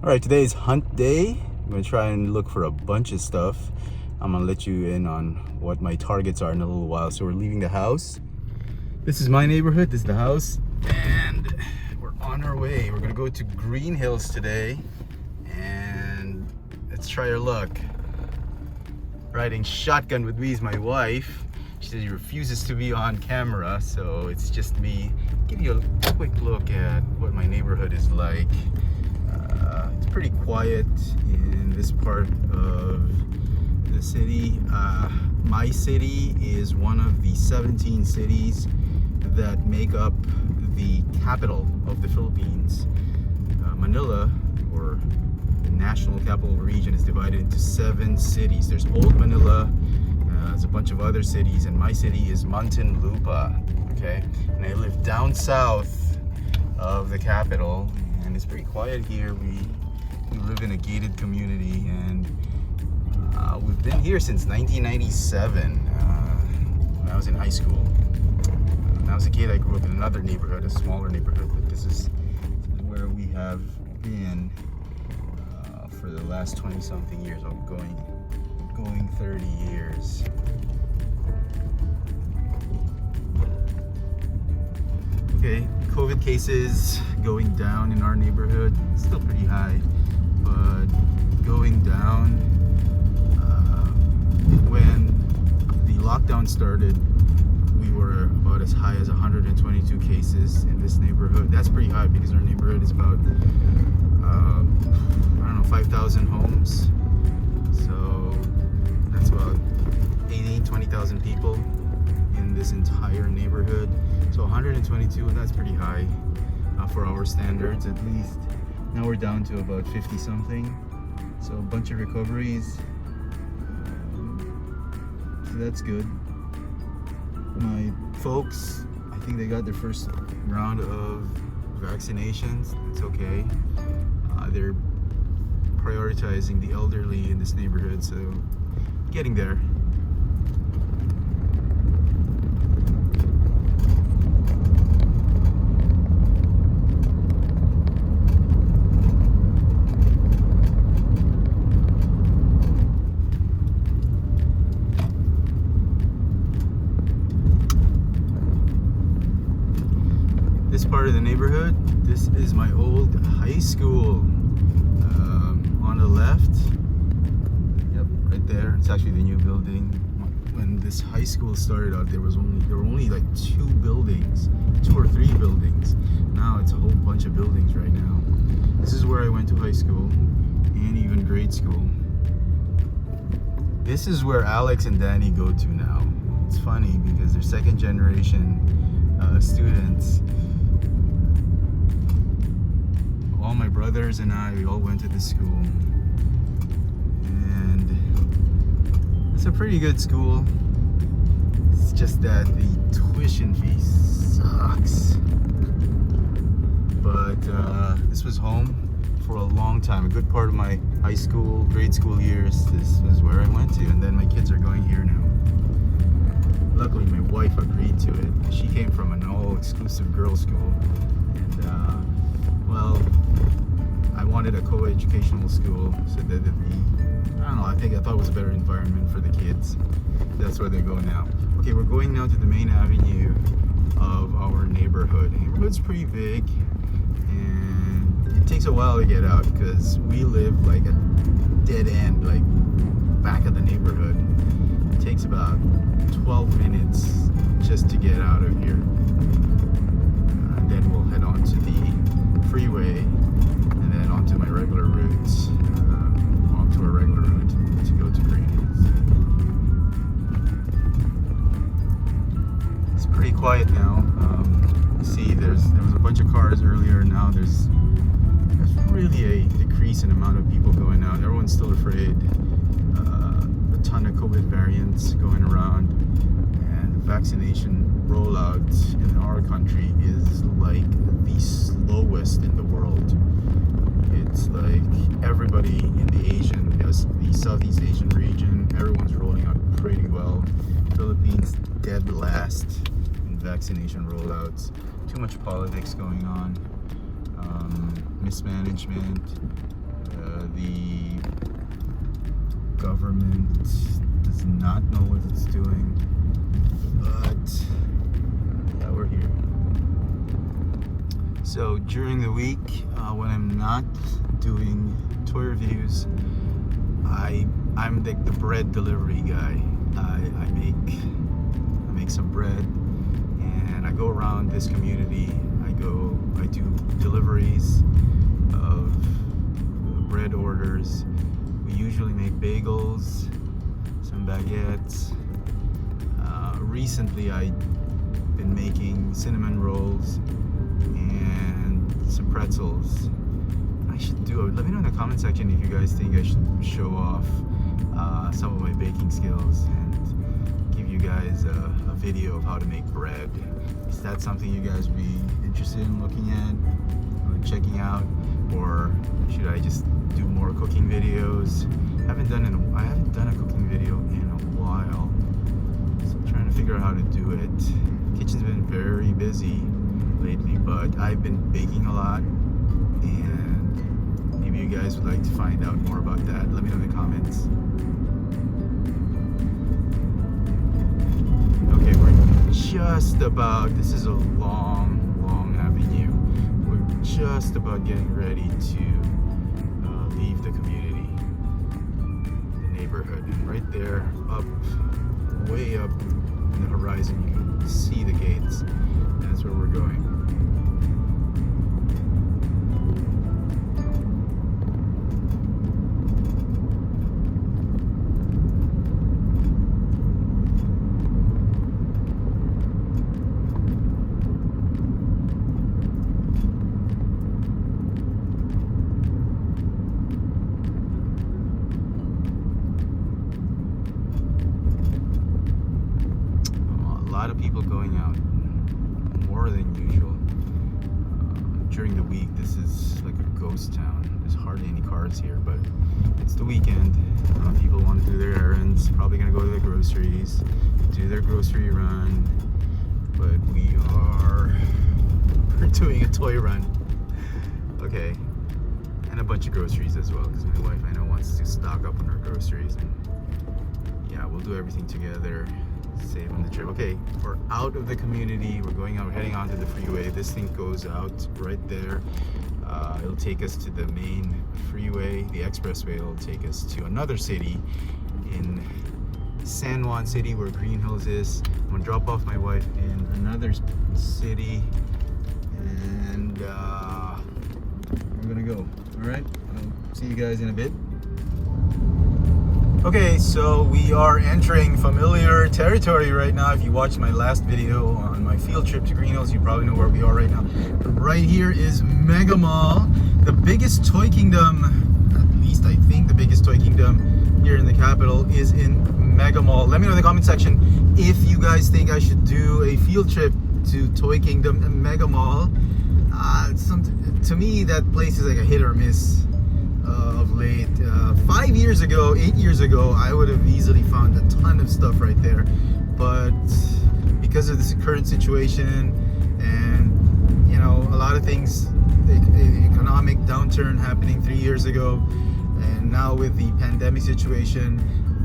Alright, today is hunt day. I'm gonna try and look for a bunch of stuff. I'm gonna let you in on what my targets are in a little while. So we're leaving the house. This is my neighborhood, this is the house, and we're on our way. We're gonna go to Greenhills today, and let's try our luck. Riding shotgun with me is my wife. She says she refuses to be on camera, so it's just me. Give you a quick look at what my neighborhood is like. It's pretty quiet in this part of the city. My city is one of the 17 cities that make up the capital of the Philippines. Manila, or the National Capital Region, is divided into 7 cities. There's Old Manila, there's a bunch of other cities, and my city is Muntinlupa, okay? And I live down south of the capital, and it's pretty quiet here. We live in a gated community, and we've been here since 1997, when I was in high school. When I was a kid, I grew up in another neighborhood, a smaller neighborhood, but this is where we have been for the last 20-something years, going 30 years. Okay, COVID cases going down in our neighborhood. Still pretty high, but going down. When the lockdown started, we were about as high as 122 cases in this neighborhood. That's pretty high because our neighborhood is about, I don't know, 5,000 homes. So that's about 20,000 people in this entire neighborhood. So 122, and that's pretty high for our standards, at least. Now we're down to about 50 something. So a bunch of recoveries. So that's good. My folks, I think they got their first round of vaccinations. It's okay. They're prioritizing the elderly in this neighborhood, so getting there. This part of the neighborhood, this is my old high school. On the left, yep, right there, it's actually the new building. When this high school started out, there were only like 2 buildings, 2 or 3 buildings. Now it's a whole bunch of buildings right now. This is where I went to high school and even grade school. This is where Alex and Danny go to now. It's funny because they're second generation students. All my brothers and I, we all went to this school, and it's a pretty good school. It's just that the tuition fee sucks. But this was home for a long time. A good part of my high school, grade school years, this was where I went to, and then my kids are going here now. Luckily, my wife agreed to it. She came from an all-exclusive girls' school, and well, I wanted a co-educational school so that it'd be, I don't know, I thought it was a better environment for the kids. That's where they go now. Okay, we're going now to the main avenue of our neighborhood. The neighborhood's pretty big, and it takes a while to get out because we live like a dead end, like back of the neighborhood. It takes about 12 minutes just to get out of here. Then we'll head on to the freeway, and then onto my regular route, onto a regular route to go to Greenhills. It's pretty quiet now. See, there was a bunch of cars earlier. Now there's really a decrease in amount of people going out. Everyone's still afraid. A ton of COVID variants going around, and the vaccination rollout in our country is like the slowest in the world. It's like everybody in the Southeast Asian region, everyone's rolling out pretty well. Philippines dead last in vaccination rollouts. Too much politics going on, mismanagement, government does not know what it's doing, but yeah, we're here. So during the week, when I'm not doing toy reviews, I'm the bread delivery guy. I make some bread, and I go around this community. I do deliveries of bread orders. We usually make bagels, some baguettes. Recently I've been making cinnamon rolls and some pretzels. I should do it. Let me know in the comment section if you guys think I should show off some of my baking skills and give you guys a video of how to make bread. Is that something you guys would be interested in looking at or checking out, or should I just do more cooking videos? I haven't done a cooking video in a while, so I'm trying to figure out how to do it. Kitchen's been very busy lately, but I've been baking a lot, and maybe you guys would like to find out more about that. Let me know in the comments. Okay, we're just about, this is a long avenue. We're just about getting ready to leave the community, the neighborhood. And right there, way up in the horizon, you can see the gates. That's where we're going. A lot of people going out, more than usual. During the week, this is like a ghost town. There's hardly any cars here, but it's the weekend. People want to do their errands, probably gonna go to the groceries, do their grocery run. But we're doing a toy run. Okay, and a bunch of groceries as well, because my wife, I know, wants to stock up on her groceries. And yeah, we'll do everything together. Save on the trip. Okay, we're out of the community. We're going out. We're heading onto the freeway. This thing goes out right there. It'll take us to the main freeway. The expressway will take us to another city in San Juan City, where Greenhills is. I'm gonna drop off my wife in another city, and we're gonna go. All right. I'll see you guys in a bit. Okay, so we are entering familiar territory right now. If you watched my last video on my field trip to Greenhills, you probably know where we are right now. Right here is Mega Mall, the biggest toy kingdom, at least I think the biggest toy kingdom here in the capital is in Mega Mall. Let me know in the comment section if you guys think I should do a field trip to Toy Kingdom and Mega Mall. To me, that place is like a hit or miss. Of late. 5 years ago, 8 years ago, I would have easily found a ton of stuff right there, but because of this current situation and, you know, a lot of things, the economic downturn happening 3 years ago, and now with the pandemic situation,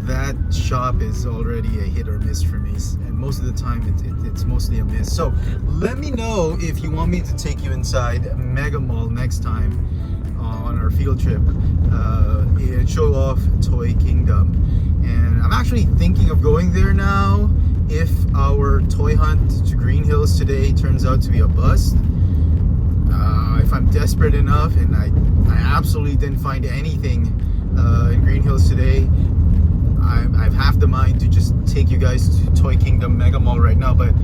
that shop is already a hit or miss for me, and most of the time it's mostly a miss. So let me know if you want me to take you inside Mega Mall next time on our field trip and show off Toy Kingdom. And I'm actually thinking of going there now if our toy hunt to Greenhills today turns out to be a bust. If I'm desperate enough and I absolutely didn't find anything in Greenhills today, I've half the mind to just take you guys to Toy Kingdom Mega Mall right now, but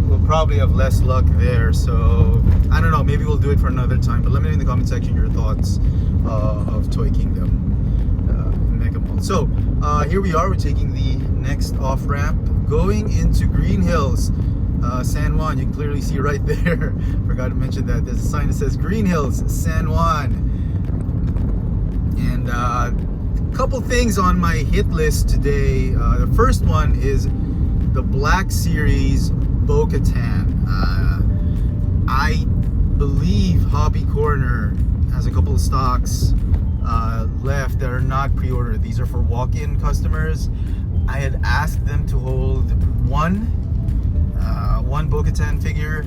we'll probably have less luck there. So I don't know, maybe we'll do it for another time, but let me know in the comment section your thoughts of Toy Kingdom Mega Mall. So here we are, we're taking the next off ramp going into Greenhills San Juan. You can clearly see right there, forgot to mention that there's a sign that says Greenhills San Juan. And a couple things on my hit list today. The first one is the Black Series Bo-Katan. I believe Hobby Corner has a couple of stocks left that they're not pre-ordered. These are for walk-in customers. I had asked them to hold one Bo-Katan figure.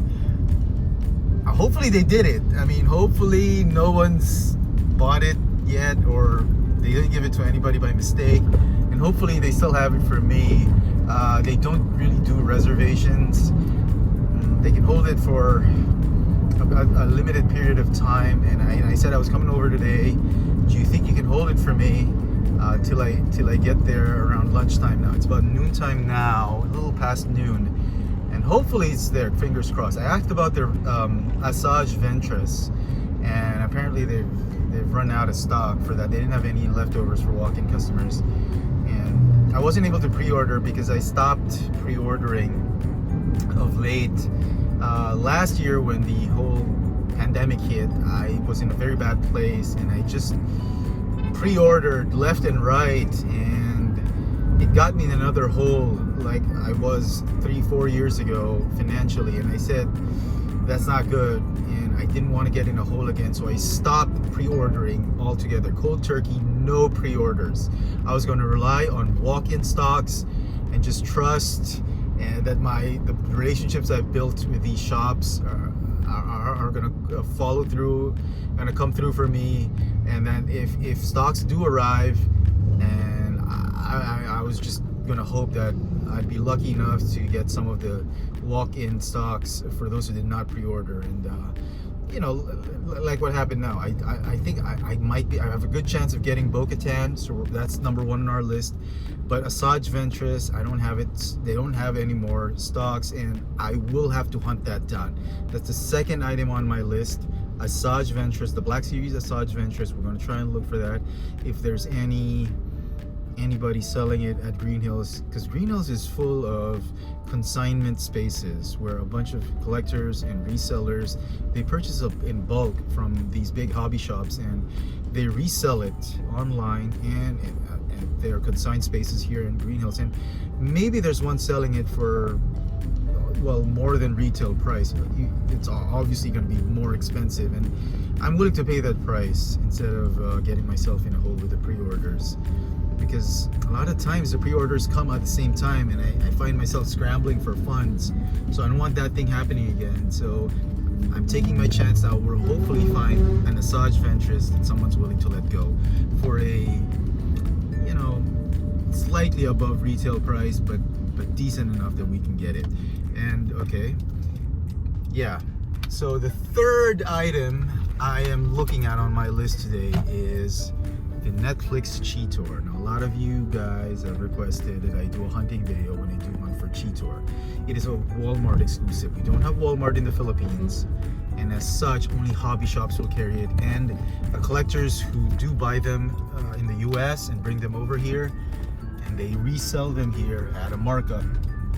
Hopefully they did it. I mean, hopefully no one's bought it yet, or they didn't give it to anybody by mistake, and hopefully they still have it for me. They don't really do reservations. They can hold it for a limited period of time, and I said I was coming over today. Do you think you can hold it for me till I get there around lunchtime? Now it's about noontime now, a little past noon, and hopefully it's there. Fingers crossed. I asked about their Asajj Ventress, and apparently they've run out of stock for that. They didn't have any leftovers for walk-in customers, and I wasn't able to pre-order because I stopped pre-ordering of late. Last year when the whole pandemic hit, I was in a very bad place, and I just pre-ordered left and right, and it got me in another hole like I was 3-4 years ago financially, and I said that's not good, and I didn't want to get in a hole again, so I stopped pre-ordering altogether. Cold turkey, no pre-orders. I was going to rely on walk-in stocks and just trust and that the relationships I've built with these shops are gonna follow through, gonna come through for me. And then if stocks do arrive, and I was just gonna hope that I'd be lucky enough to get some of the walk-in stocks for those who did not pre-order. And you know, like what happened now, I think I have a good chance of getting Bo-Katan, so that's number one on our list. But Asajj Ventress, I don't have it. They don't have any more stocks, and I will have to hunt that down. That's the second item on my list. Asajj Ventress, the Black Series Asajj Ventress. We're going to try and look for that. If there's anybody selling it at Greenhills, because Greenhills is full of consignment spaces where a bunch of collectors and resellers, they purchase up in bulk from these big hobby shops, and they resell it online, and there are consigned spaces here in Greenhills, and maybe there's one selling it for, well, more than retail price. It's obviously going to be more expensive, and I'm willing to pay that price instead of getting myself in a hole with the pre-orders, because a lot of times the pre-orders come at the same time, and I find myself scrambling for funds, so I don't want that thing happening again. So I'm taking my chance now. We'll hopefully find an Asajj Ventress that someone's willing to let go for a, you know, slightly above retail price, but decent enough that we can get it. And okay, yeah, so the third item I am looking at on my list today is the Netflix Cheetor. Now, a lot of you guys have requested that I do a hunting video when I do hunt for Cheetor. It is a Walmart exclusive. We don't have Walmart in the Philippines, and as such, only hobby shops will carry it, and collectors who do buy them in the US and bring them over here, and they resell them here at a markup.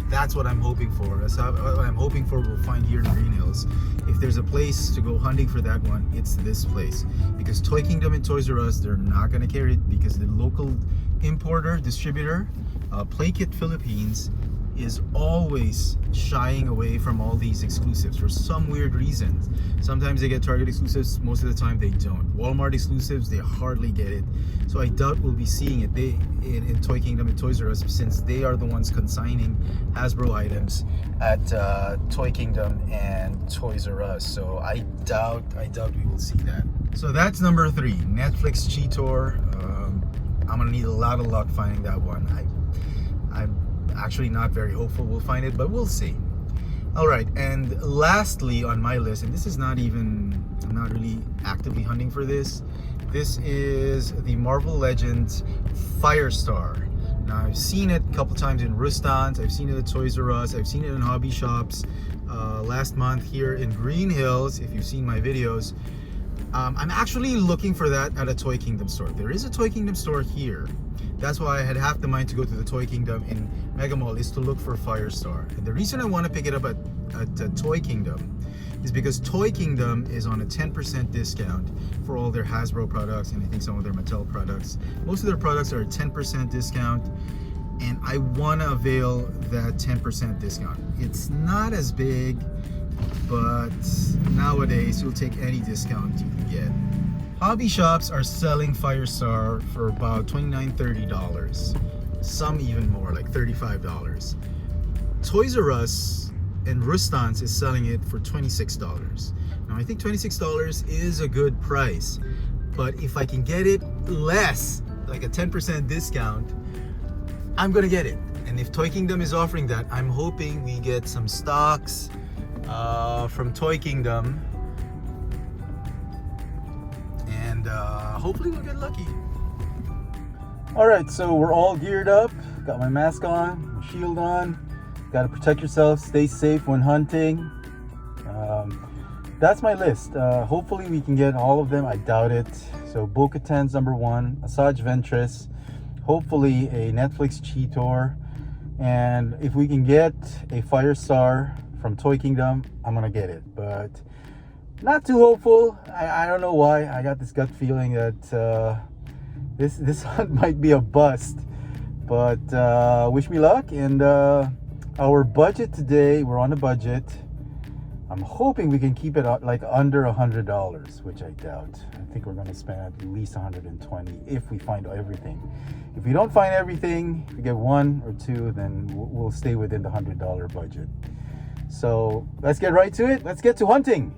That's what I'm hoping for. That's what I'm hoping for we'll find here in Greenhills. If there's a place to go hunting for that one, it's this place. Because Toy Kingdom and Toys R Us, they're not going to carry it, because the local importer, distributor, Play Kit Philippines, is always shying away from all these exclusives for some weird reason. Sometimes they get Target exclusives, most of the time they don't. Walmart exclusives, they hardly get it. So I doubt we'll be seeing it in Toy Kingdom and Toys R Us, since they are the ones consigning Hasbro items at Toy Kingdom and Toys R Us. So I doubt we will see that. So that's number 3, Netflix Cheetor. I'm gonna need a lot of luck finding that one. I'm actually not very hopeful we'll find it, but we'll see. All right, and lastly on my list, and this is I'm not really actively hunting for this. This is the Marvel Legends Firestar. Now, I've seen it a couple times in Rustans, I've seen it at Toys R Us, I've seen it in hobby shops. Last month here in Greenhills, if you've seen my videos, I'm actually looking for that at a Toy Kingdom store. There is a Toy Kingdom store here. That's why I had half the mind to go to the Toy Kingdom in Mega Mall, is to look for Firestar. And the reason I want to pick it up at Toy Kingdom is because Toy Kingdom is on a 10% discount for all their Hasbro products, and I think some of their Mattel products. Most of their products are a 10% discount, and I want to avail that 10% discount. It's not as big, but nowadays you'll take any discount you can get. Hobby shops are selling Firestar for about $29, $30. Some even more, like $35. Toys R Us and Rustans is selling it for $26. Now I think $26 is a good price, but if I can get it less, like a 10% discount, I'm gonna get it. And if Toy Kingdom is offering that, I'm hoping we get some stocks from Toy Kingdom, and hopefully we'll get lucky. All right, so we're all geared up. Got my mask on, my shield on. Got to protect yourself, stay safe when hunting. That's my list. Hopefully we can get all of them. I doubt it. So Bo-Katan's #1, Asajj Ventress, hopefully a Netflix Cheetor, and if we can get a Firestar from Toy Kingdom, I'm gonna get it. But not too hopeful. I don't know why. I got this gut feeling that this hunt might be a bust. But wish me luck. And our budget today, we're on a budget. I'm hoping we can keep it like under $100, which I doubt. I think we're going to spend at least $120 if we find everything. If we don't find everything, if we get one or two, then we'll stay within the $100 budget. So let's get right to it. Let's get to hunting.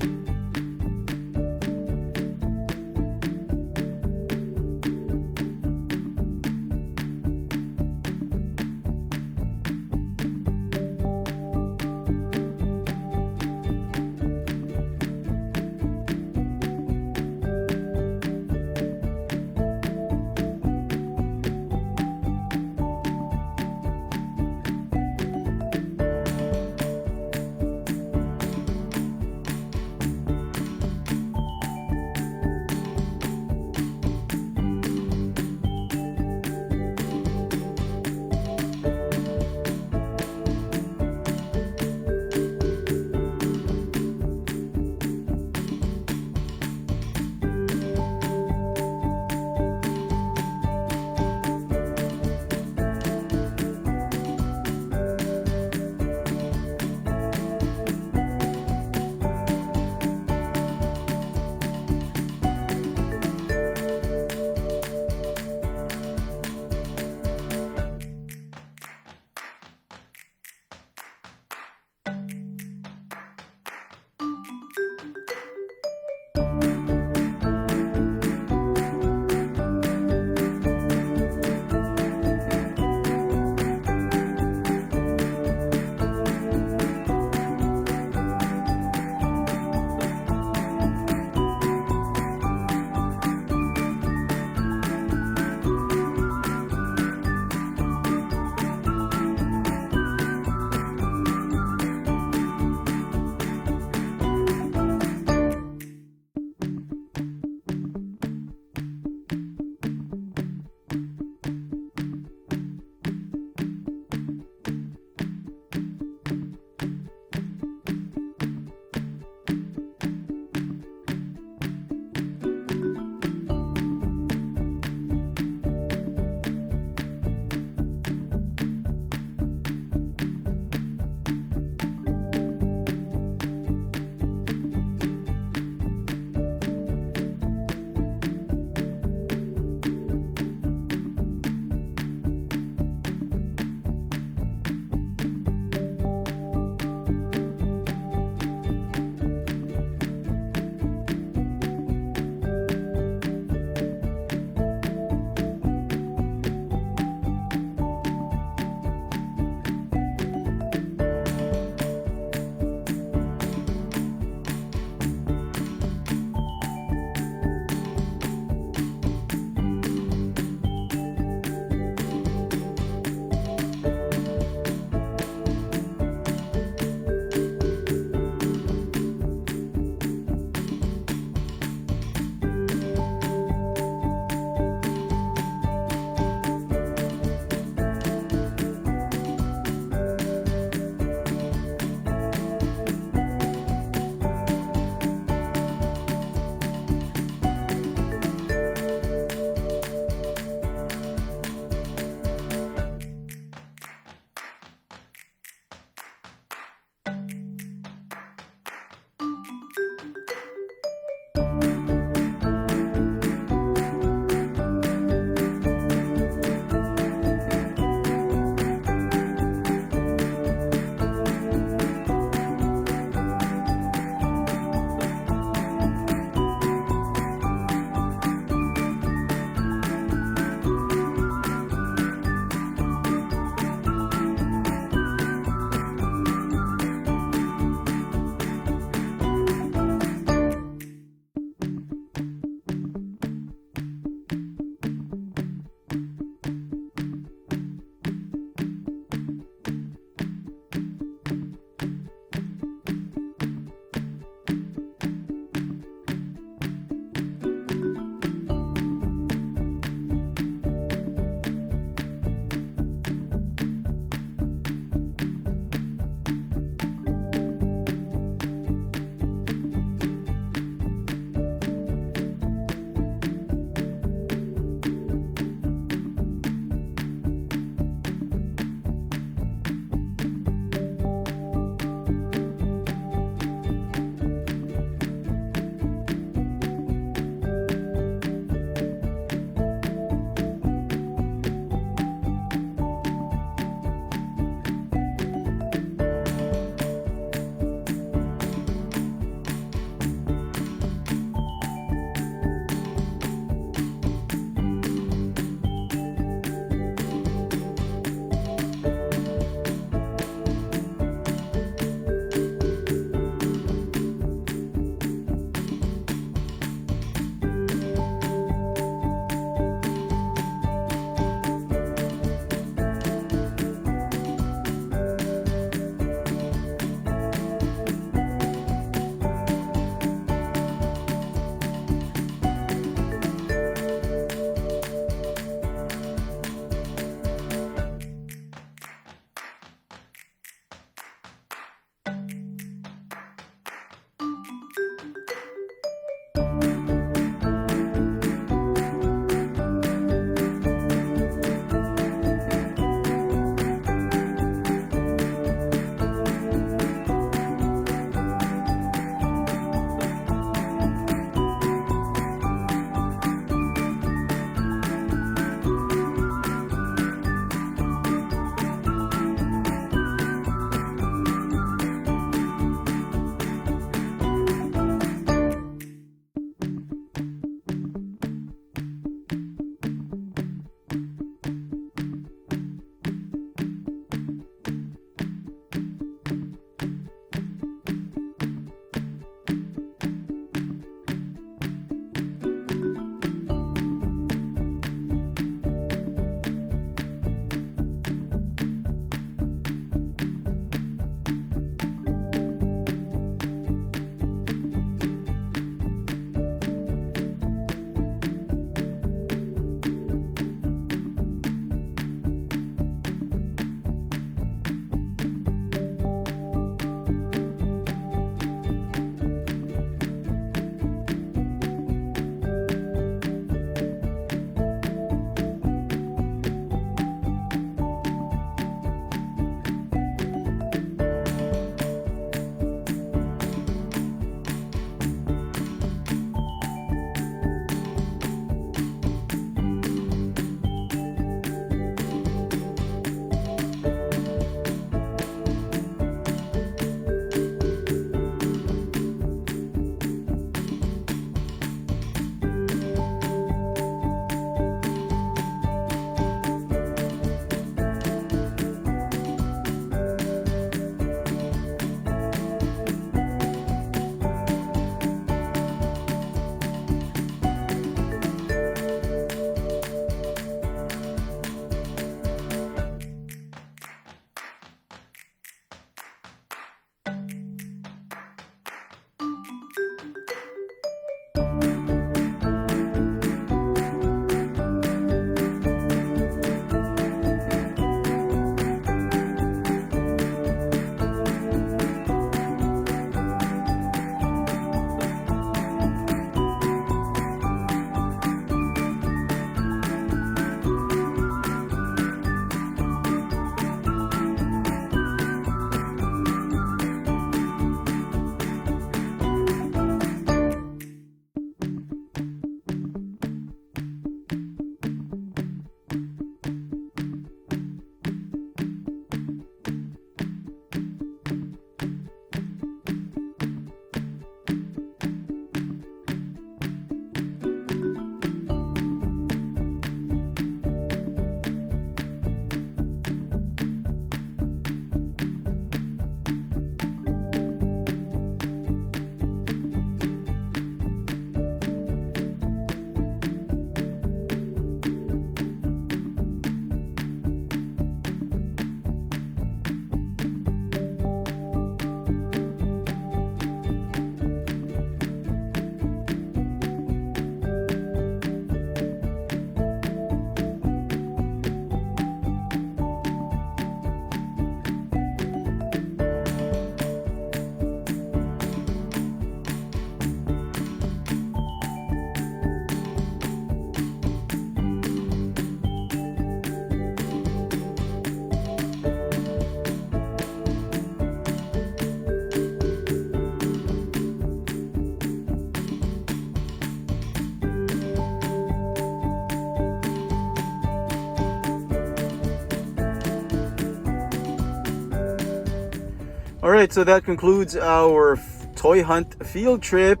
Alright, so that concludes our toy hunt field trip.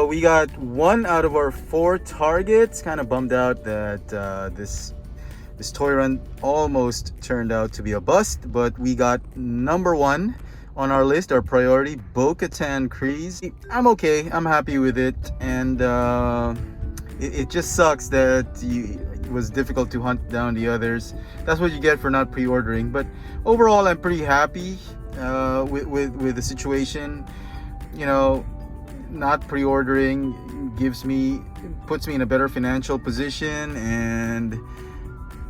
We got 1 out of our 4 targets. Kind of bummed out that this toy run almost turned out to be a bust, but we got number 1 on our list, our priority, Bo-Katan Kreese. I'm okay, I'm happy with it, and it just sucks that it was difficult to hunt down the others. That's what you get for not pre-ordering, but overall I'm pretty happy with the situation. You know, not pre-ordering puts me in a better financial position and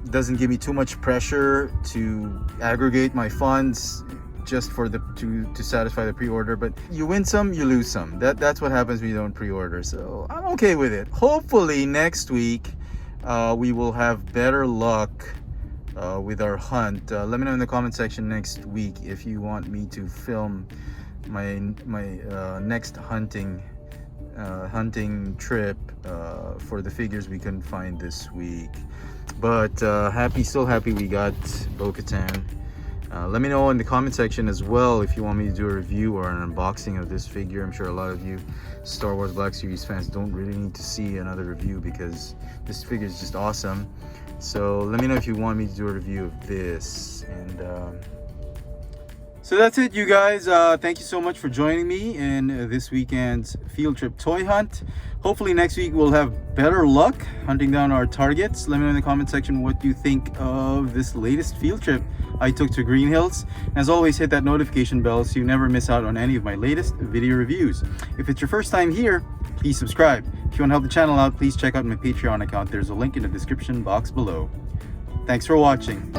doesn't give me too much pressure to aggregate my funds just for to satisfy the pre-order. But you win some, you lose some. That's what happens when you don't pre-order, so I'm okay with it. Hopefully next week we will have better luck with our hunt. Let me know in the comment section next week if you want me to film my next hunting trip for the figures we couldn't find this week. But still happy we got Bo-Katan. Let me know in the comment section as well if you want me to do a review or an unboxing of this figure. I'm sure a lot of you Star Wars Black Series fans don't really need to see another review because this figure is just awesome. So let me know if you want me to do a review of this. And so that's it, you guys. Thank you so much for joining me in this weekend's field trip toy hunt. Hopefully next week we'll have better luck hunting down our targets. Let me know in the comment section what you think of this latest field trip I took to Greenhills. As always, hit that notification bell so you never miss out on any of my latest video reviews. If it's your first time here, please subscribe. If you want to help the channel out, please check out my Patreon account. There's a link in the description box below. Thanks for watching.